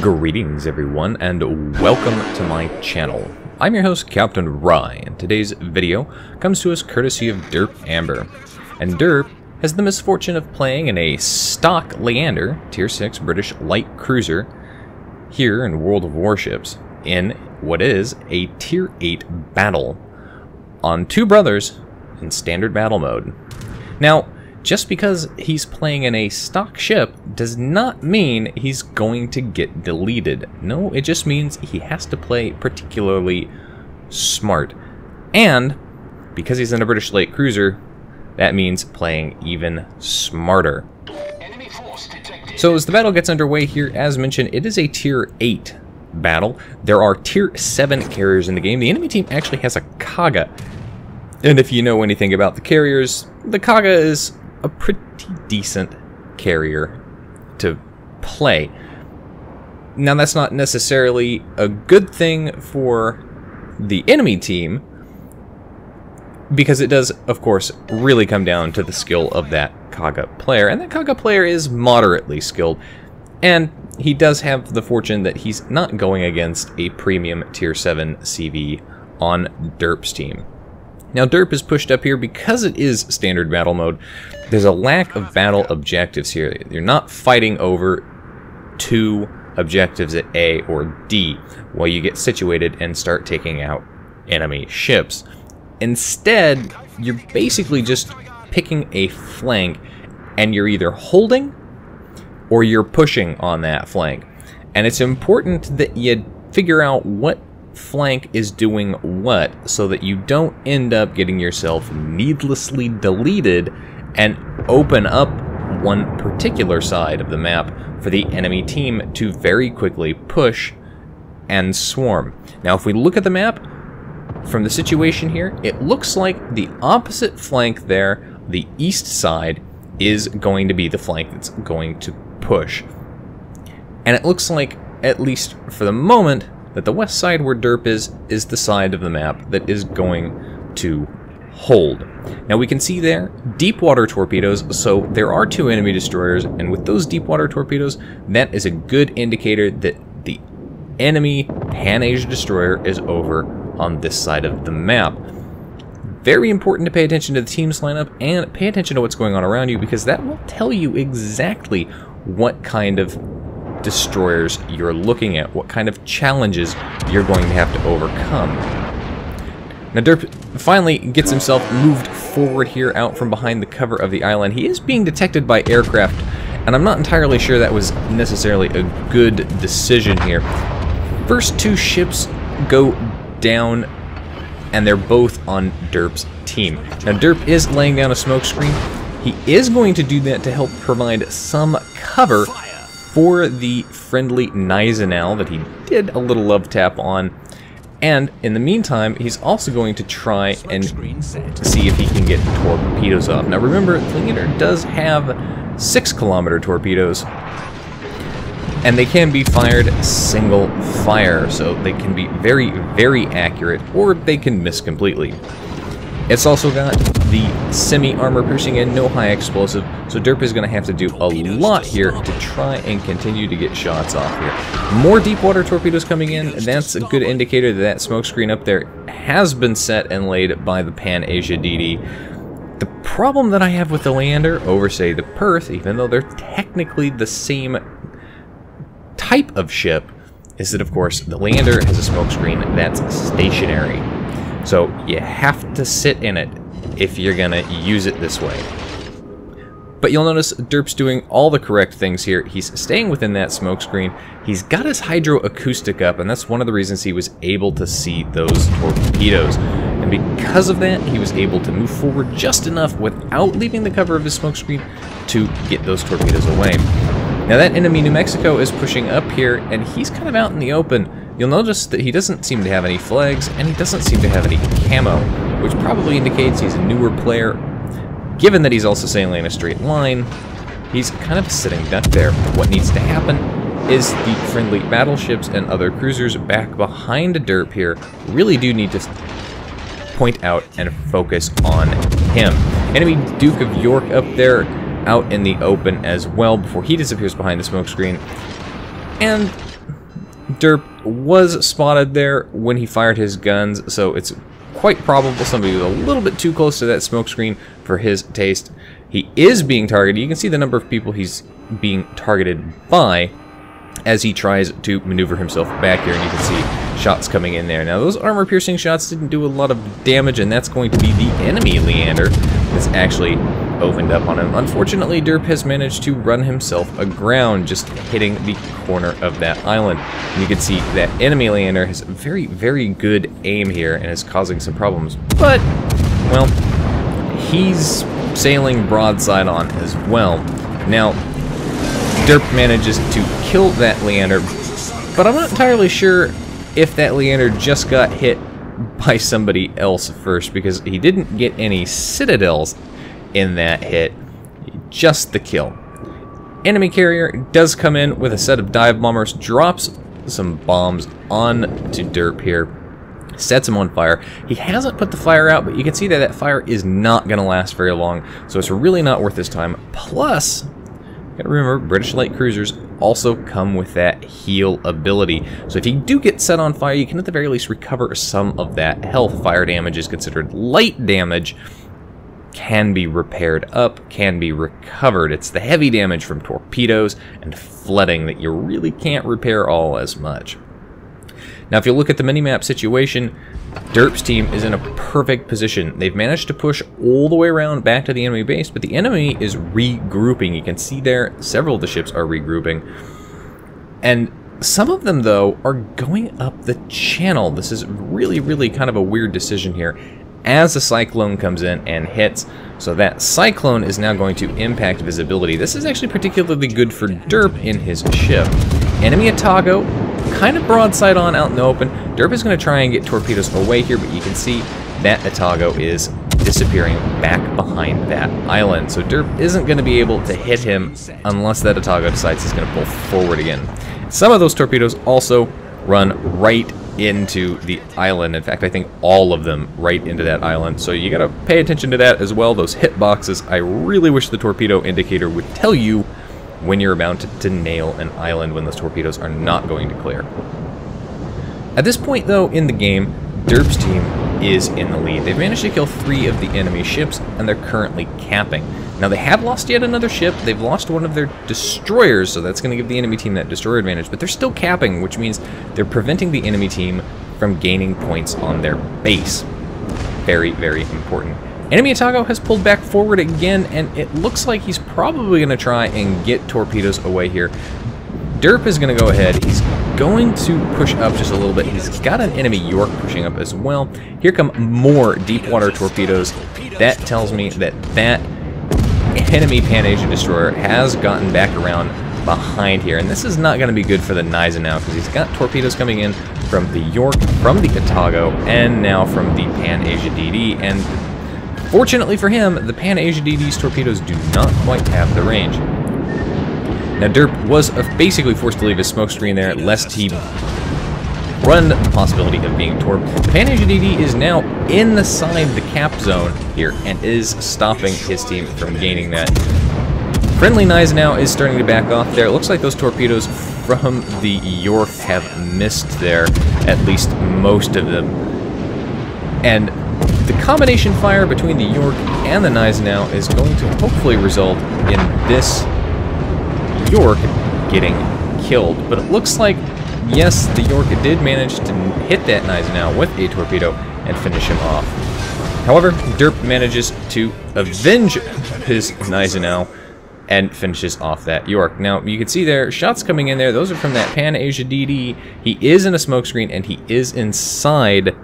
Greetings everyone, and welcome to my channel. I'm your host, Captain Rye, and today's video comes to us courtesy of Derp Amber. And Derp has the misfortune of playing in a stock Leander, Tier 6 British light cruiser, here in World of Warships, in what is a Tier 8 battle, on two brothers in standard battle mode. Now, just because he's playing in a stock ship does not mean he's going to get deleted. No, it just means he has to play particularly smart. And because he's in a British light cruiser, that means playing even smarter. So as the battle gets underway here, as mentioned, it is a Tier 8 battle. There are Tier 7 carriers in the game. The enemy team actually has a Kaga. And if you know anything about the carriers, the Kaga is a pretty decent carrier to play. Now that's not necessarily a good thing for the enemy team, because it does, of course, really come down to the skill of that Kaga player, and that Kaga player is moderately skilled, and he does have the fortune that he's not going against a premium Tier 7 CV on Derp's team. Now Derp is pushed up here because it is standard battle mode. There's a lack of battle objectives here. You're not fighting over two objectives at A or D while you get situated and start taking out enemy ships. Instead, you're basically just picking a flank, and you're either holding or you're pushing on that flank. And it's important that you figure out what flank is doing what, so that you don't end up getting yourself needlessly deleted and open up one particular side of the map for the enemy team to very quickly push and swarm. Now if we look at the map from the situation here, it looks like the opposite flank there, the east side, is going to be the flank that's going to push. And it looks like, at least for the moment, that the west side where Derp is the side of the map that is going to hold. Now we can see there deep water torpedoes, so there are two enemy destroyers, and with those deep water torpedoes, that is a good indicator that the enemy Pan-Asia destroyer is over on this side of the map. Very important to pay attention to the team's lineup and pay attention to what's going on around you, because that will tell you exactly what kind of destroyers you're looking at, what kind of challenges you're going to have to overcome. Now Derp finally gets himself moved forward here out from behind the cover of the island. He is being detected by aircraft, and I'm not entirely sure that was necessarily a good decision here. First two ships go down, and they're both on Derp's team. Now Derp is laying down a smoke screen. He is going to do that to help provide some cover for the friendly Nizanal that he did a little love tap on. And in the meantime, he's also going to try and see if he can get torpedoes off. Now remember, Leander does have 6-kilometer torpedoes, and they can be fired single fire, so they can be very, very accurate, or they can miss completely. It's also got the semi-armor piercing and no high explosive, so Derp is going to have to do a lot here to try and continue to get shots off here. More deep water torpedoes coming in, and that's a good indicator that that smoke screen up there has been set and laid by the Pan-Asia DD. The problem that I have with the Leander over, say, the Perth, even though they're technically the same type of ship, is that, of course, the Leander has a smoke screen that's stationary. So you have to sit in it if you're gonna use it this way. But you'll notice Derp's doing all the correct things here. He's staying within that smoke screen. He's got his hydroacoustic up, and that's one of the reasons he was able to see those torpedoes. And because of that, he was able to move forward just enough without leaving the cover of his smoke screen to get those torpedoes away. Now that enemy New Mexico is pushing up here, and he's kind of out in the open. You'll notice that he doesn't seem to have any flags, and he doesn't seem to have any camo, which probably indicates he's a newer player. Given that he's also sailing in a straight line, he's kind of a sitting duck there. What needs to happen is the friendly battleships and other cruisers back behind Derp here really do need to point out and focus on him. Enemy Duke of York up there out in the open as well before he disappears behind the smoke screen. And Derp was spotted there when he fired his guns, so it's quite probable somebody was a little bit too close to that smoke screen for his taste. He is being targeted. You can see the number of people he's being targeted by as he tries to maneuver himself back here, and you can see shots coming in there. Now, those armor-piercing shots didn't do a lot of damage, and that's going to be the enemy Leander that's actually opened up on him. Unfortunately, Derp has managed to run himself aground, just hitting the corner of that island. And you can see that enemy Leander has very, very good aim here and is causing some problems. But, well, he's sailing broadside on as well. Now, Derp manages to kill that Leander, but I'm not entirely sure if that Leander just got hit by somebody else first, because he didn't get any citadels in that hit, just the kill. Enemy carrier does come in with a set of dive bombers, drops some bombs on to Derp here, sets him on fire. He hasn't put the fire out, but you can see that that fire is not going to last very long, so it's really not worth his time. Plus, gotta remember, British light cruisers also come with that heal ability. So if you do get set on fire, you can at the very least recover some of that health. Fire damage is considered light damage, can be repaired up, can be recovered. It's the heavy damage from torpedoes and flooding that you really can't repair all as much. Now, if you look at the minimap situation, Derp's team is in a perfect position. They've managed to push all the way around back to the enemy base, but the enemy is regrouping. You can see there, several of the ships are regrouping. And some of them, though, are going up the channel. This is really, really kind of a weird decision here as the cyclone comes in and hits. So that cyclone is now going to impact visibility. This is actually particularly good for Derp in his ship. Enemy Otago, kind of broadside on out in the open. Derp is going to try and get torpedoes away here, but you can see that Otago is disappearing back behind that island. So Derp isn't going to be able to hit him unless that Otago decides he's going to pull forward again. Some of those torpedoes also run right into the island. In fact, I think all of them right into that island. So you got to pay attention to that as well. Those hit boxes, I really wish the torpedo indicator would tell you when you're about to nail an island when those torpedoes are not going to clear. At this point, though, in the game, Derp's team is in the lead. They've managed to kill 3 of the enemy ships, and they're currently capping. Now, they have lost yet another ship. They've lost one of their destroyers, so that's going to give the enemy team that destroyer advantage, but they're still capping, which means they're preventing the enemy team from gaining points on their base. Very, very important. Enemy Otago has pulled back forward again, and it looks like he's probably going to try and get torpedoes away here. Derp is going to go ahead. He's going to push up just a little bit. He's got an enemy York pushing up as well. Here come more deep water torpedoes. That tells me that that enemy Pan-Asian destroyer has gotten back around behind here, and this is not going to be good for the Gneisenau because he's got torpedoes coming in from the York, from the Otago, and now from the Pan-Asia DD, and fortunately for him, the Pan-Asia DD's torpedoes do not quite have the range. Now, Derp was basically forced to leave his smoke screen there, lest he run the possibility of being torped. The Pan-Asia DD is now inside the cap zone here and is stopping his team from gaining that. Friendly Gneisenau is starting to back off there. It looks like those torpedoes from the York have missed there, at least most of them. And the combination fire between the York and the Gneisenau is going to hopefully result in this York getting killed. But it looks like, yes, the York did manage to hit that Gneisenau with a torpedo and finish him off. However, Derp manages to avenge his Gneisenau and finishes off that York. Now, you can see there, shots coming in there. Those are from that Pan-Asia DD. He is in a smokescreen, and he is inside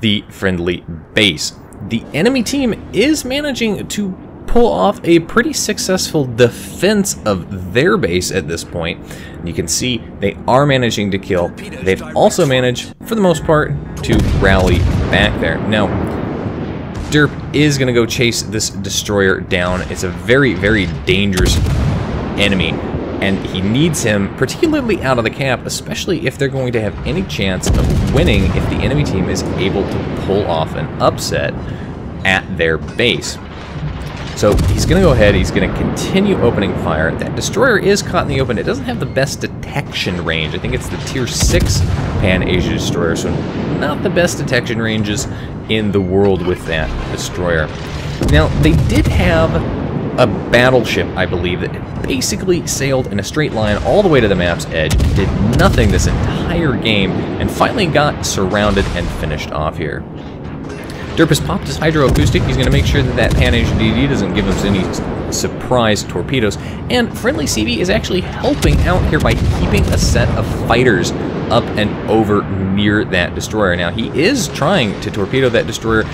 the friendly base. The enemy team is managing to pull off a pretty successful defense of their base at this point. You can see they are managing to kill. They've also managed, for the most part, to rally back there. Now, Derp is going to go chase this destroyer down. It's a very, very dangerous enemy, and he needs him, particularly out of the cap, especially if they're going to have any chance of winning if the enemy team is able to pull off an upset at their base. So he's going to go ahead, he's going to continue opening fire. That destroyer is caught in the open. It doesn't have the best detect detection range. I think it's the tier 6 Pan-Asia destroyer, so not the best detection ranges in the world with that destroyer. Now, they did have a battleship, I believe, that basically sailed in a straight line all the way to the map's edge, did nothing this entire game, and finally got surrounded and finished off here. Derp has popped his hydroacoustic. He's going to make sure that that Pan-Asia DD doesn't give us any surprise torpedoes. And Friendly CV is actually helping out here by keeping a set of fighters up and over near that destroyer. Now, he is trying to torpedo that destroyer,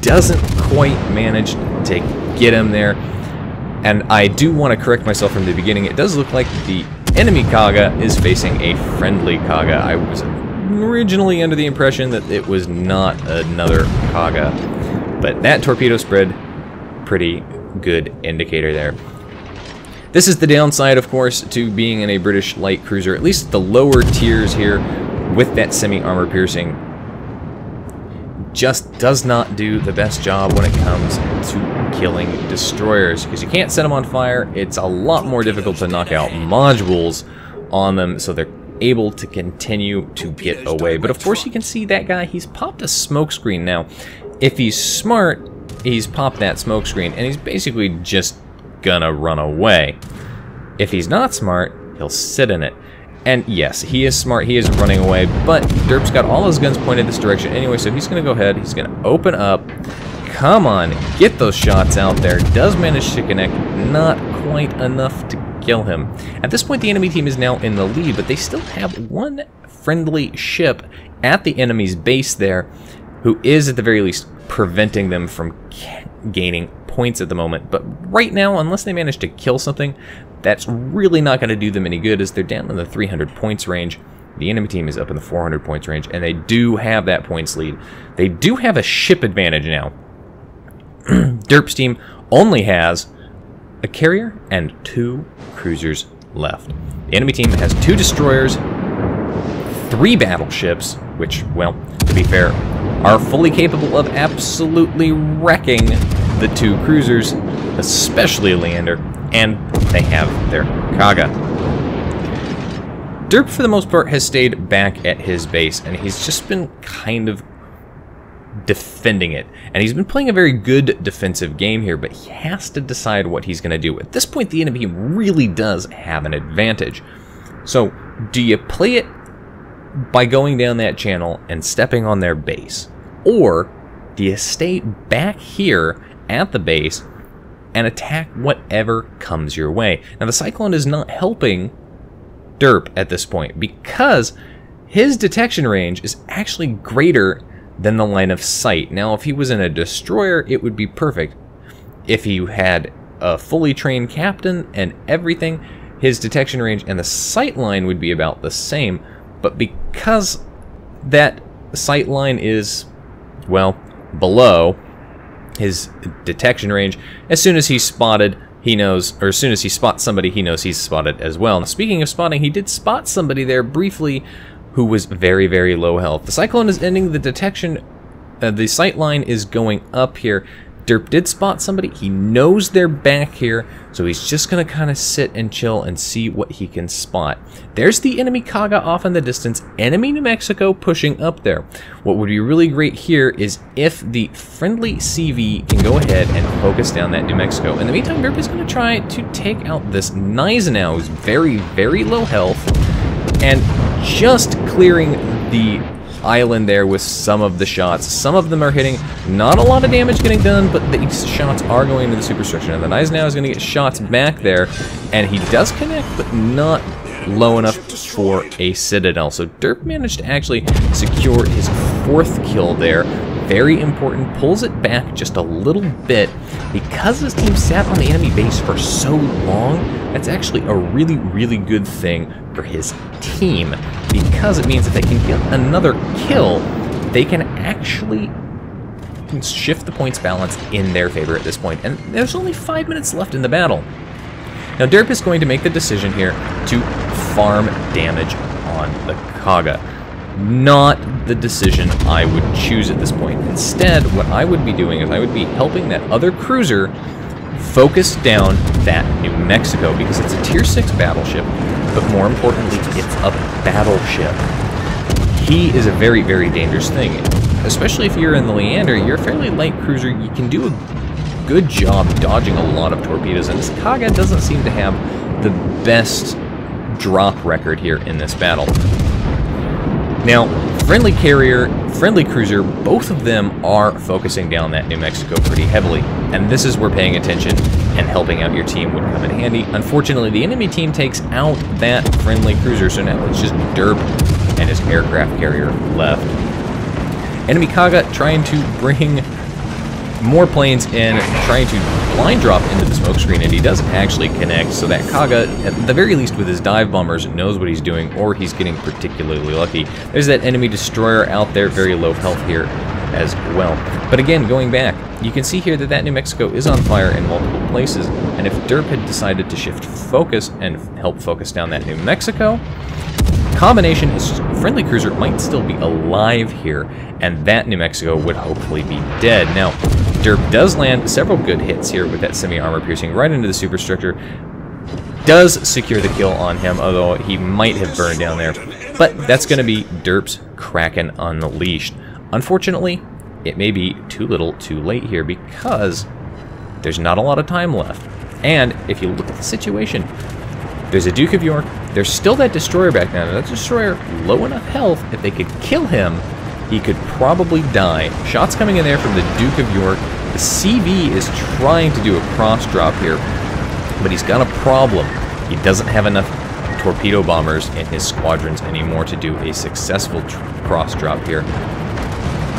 doesn't quite manage to get him there. And I do want to correct myself from the beginning. It does look like the enemy Kaga is facing a friendly Kaga. I was originally under the impression that it was not another Kaga, but that torpedo spread, pretty good indicator there. This is the downside, of course, to being in a British light cruiser, at least the lower tiers here with that semi-armor piercing just does not do the best job when it comes to killing destroyers, because you can't set them on fire. It's a lot more difficult to knock out modules on them, so they're able to continue to get away. But of course you can see that guy, he's popped a smokescreen. Now, if he's smart, he's popped that smokescreen and he's basically just gonna run away. If he's not smart, he'll sit in it. And yes, he is smart, he is running away, but Derp's got all his guns pointed this direction anyway, so he's gonna go ahead, he's gonna open up. Come on, get those shots out there. Does manage to connect, not quite enough to kill him. At this point, the enemy team is now in the lead, but they still have one friendly ship at the enemy's base there, who is at the very least preventing them from gaining points at the moment. But right now, unless they manage to kill something, that's really not going to do them any good, as they're down in the 300 points range. The enemy team is up in the 400 points range, and they do have that points lead. They do have a ship advantage now. Derp's team only has a carrier and 2 cruisers left. The enemy team has 2 destroyers, 3 battleships, which, well, to be fair, are fully capable of absolutely wrecking the 2 cruisers, especially Leander, and they have their Kaga. Derp, for the most part, has stayed back at his base, and he's just been kind of defending it. And he's been playing a very good defensive game here, but he has to decide what he's going to do. At this point, the enemy really does have an advantage. So, do you play it by going down that channel and stepping on their base? Or do you stay back here at the base and attack whatever comes your way? Now, the Cyclone is not helping Derp at this point, because his detection range is actually greater than the line of sight. Now, if he was in a destroyer, it would be perfect. If he had a fully trained captain and everything, his detection range and the sight line would be about the same. But because that sight line is, well, below his detection range, as soon as he's spotted, he knows, or as soon as he spots somebody, he knows he's spotted as well. Now, speaking of spotting, he did spot somebody there briefly who was very, very low health. The Cyclone is ending the detection. The sight line is going up here. Derp did spot somebody. He knows they're back here, so he's just going to kind of sit and chill and see what he can spot. There's the enemy Kaga off in the distance. Enemy New Mexico pushing up there. What would be really great here is if the friendly CV can go ahead and focus down that New Mexico. In the meantime, Derp is going to try to take out this Gneisenau, who's very, very low health, and just clearing the island there with some of the shots. Some of them are hitting. Not a lot of damage getting done, but these shots are going into the superstructure. And the Gneisenau is going to get shots back there, and he does connect, but not low enough for a Citadel. So Derp managed to actually secure his 4th kill there. Very important. Pulls it back just a little bit. Because his team sat on the enemy base for so long, that's actually a really, really good thing for his team, because it means if they can get another kill, they can actually shift the points balance in their favor at this point. And there's only 5 minutes left in the battle. Now, Derp is going to make the decision here to farm damage on the Kaga. Not the decision I would choose at this point. Instead, what I would be doing is I would be helping that other cruiser focus down that New Mexico, because it's a tier 6 battleship. but more importantly, it's a battleship. He is a very, very dangerous thing. Especially if you're in the Leander, you're a fairly light cruiser. You can do a good job dodging a lot of torpedoes, and this Kaga doesn't seem to have the best drop record here in this battle. Now, friendly carrier, friendly cruiser, both of them are focusing down that New Mexico pretty heavily, and this is where paying attention and helping out your team would come in handy. Unfortunately, the enemy team takes out that friendly cruiser, so now it's just Derp and his aircraft carrier left. Enemy Kaga trying to bring more planes in, trying to blind drop into the smokescreen, and he does actually connect, so that Kaga, at the very least with his dive bombers, knows what he's doing, or he's getting particularly lucky. There's that enemy destroyer out there, very low health here as well. But again, going back, you can see here that that New Mexico is on fire in multiple places, and if Derp had decided to shift focus and help focus down that New Mexico, combination is friendly cruiser might still be alive here, and that New Mexico would hopefully be dead. Now, Derp does land several good hits here with that semi-armor piercing right into the superstructure. Does secure the kill on him, although he might have burned down there. But that's going to be Derp's Kraken Unleashed. Unfortunately, it may be too little too late here because there's not a lot of time left. And if you look at the situation, there's a Duke of York, there's still that destroyer back now. That destroyer, low enough health, if they could kill him, he could probably die. Shots coming in there from the Duke of York. The CV is trying to do a cross drop here, but he's got a problem. He doesn't have enough torpedo bombers in his squadrons anymore to do a successful cross drop here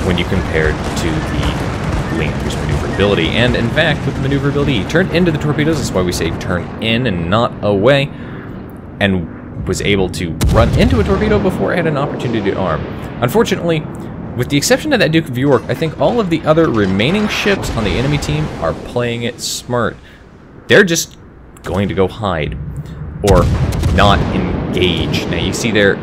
when you compare to the Leander's maneuverability. And in fact, with the maneuverability, he turned into the torpedoes. That's why we say turn in and not away, and was able to run into a torpedo before it had an opportunity to arm. Unfortunately, with the exception of that Duke of York, I think all of the other remaining ships on the enemy team are playing it smart. They're just going to go hide or not engage. Now you see their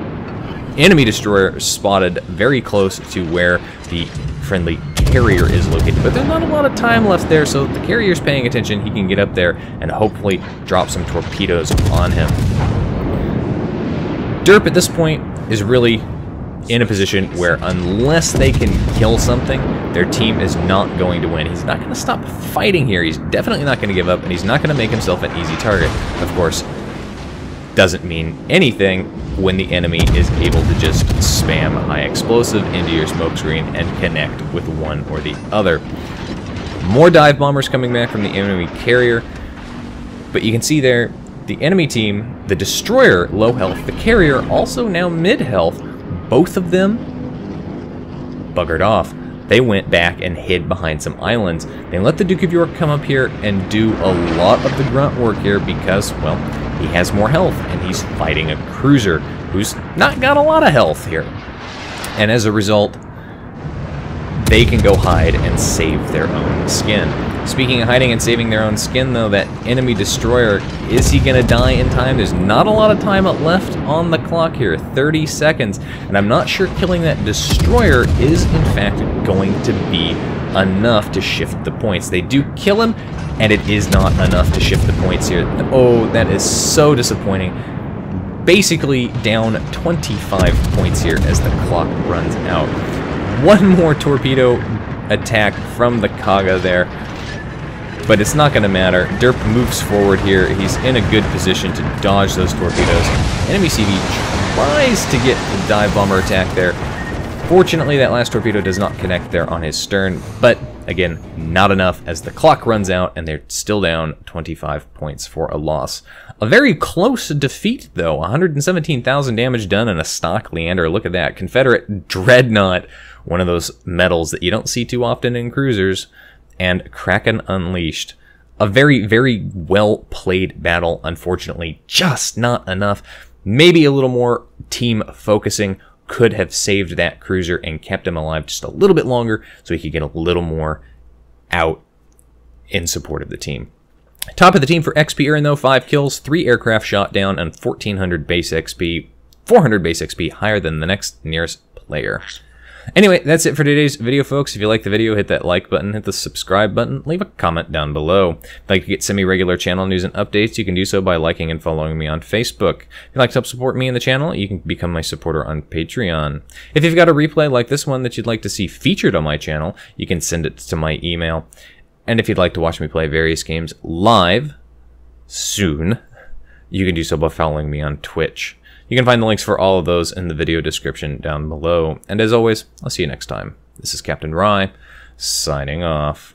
enemy destroyer spotted very close to where the friendly carrier is located, but there's not a lot of time left there, so the carrier's paying attention. He can get up there and hopefully drop some torpedoes on him. Derp at this point is really in a position where unless they can kill something, their team is not going to win. He's not going to stop fighting here. He's definitely not going to give up, and he's not going to make himself an easy target. Of course, doesn't mean anything when the enemy is able to just spam high explosive into your smokescreen and connect with one or the other. More dive bombers coming back from the enemy carrier, but you can see there the enemy team, the destroyer low health, the carrier also now mid health. Both of them buggered off. They went back and hid behind some islands. They let the Duke of York come up here and do a lot of the grunt work here because, well, he has more health and he's fighting a cruiser who's not got a lot of health here. And as a result, they can go hide and save their own skin. Speaking of hiding and saving their own skin, though, that enemy destroyer, is he going to die in time? There's not a lot of time left on the clock here, 30 seconds, and I'm not sure killing that destroyer is, in fact, going to be enough to shift the points. They do kill him, and it is not enough to shift the points here. Oh, that is so disappointing. Basically down 25 points here as the clock runs out. One more torpedo attack from the Kaga there, but it's not going to matter. Derp moves forward here. He's in a good position to dodge those torpedoes. Enemy CV tries to get the dive bomber attack there. Fortunately, that last torpedo does not connect there on his stern, but again, not enough as the clock runs out and they're still down 25 points for a loss. A very close defeat, though. 117,000 damage done in a stock Leander. Look at that. Confederate Dreadnought, one of those medals that you don't see too often in cruisers, and Kraken Unleashed. A very, very well-played battle. Unfortunately, just not enough. Maybe a little more team focusing could have saved that cruiser and kept him alive just a little bit longer so he could get a little more out in support of the team. Top of the team for XP earned, though, 5 kills, 3 aircraft shot down, and 1,400 base XP, 400 base XP, higher than the next nearest player. Anyway, that's it for today's video, folks. If you like the video, hit that like button, hit the subscribe button, leave a comment down below. If you'd like to get semi-regular channel news and updates, you can do so by liking and following me on Facebook. If you'd like to help support me and the channel, you can become my supporter on Patreon. If you've got a replay like this one that you'd like to see featured on my channel, you can send it to my email. And if you'd like to watch me play various games live soon, you can do so by following me on Twitch. You can find the links for all of those in the video description down below. And as always, I'll see you next time. This is Captain Rye, signing off.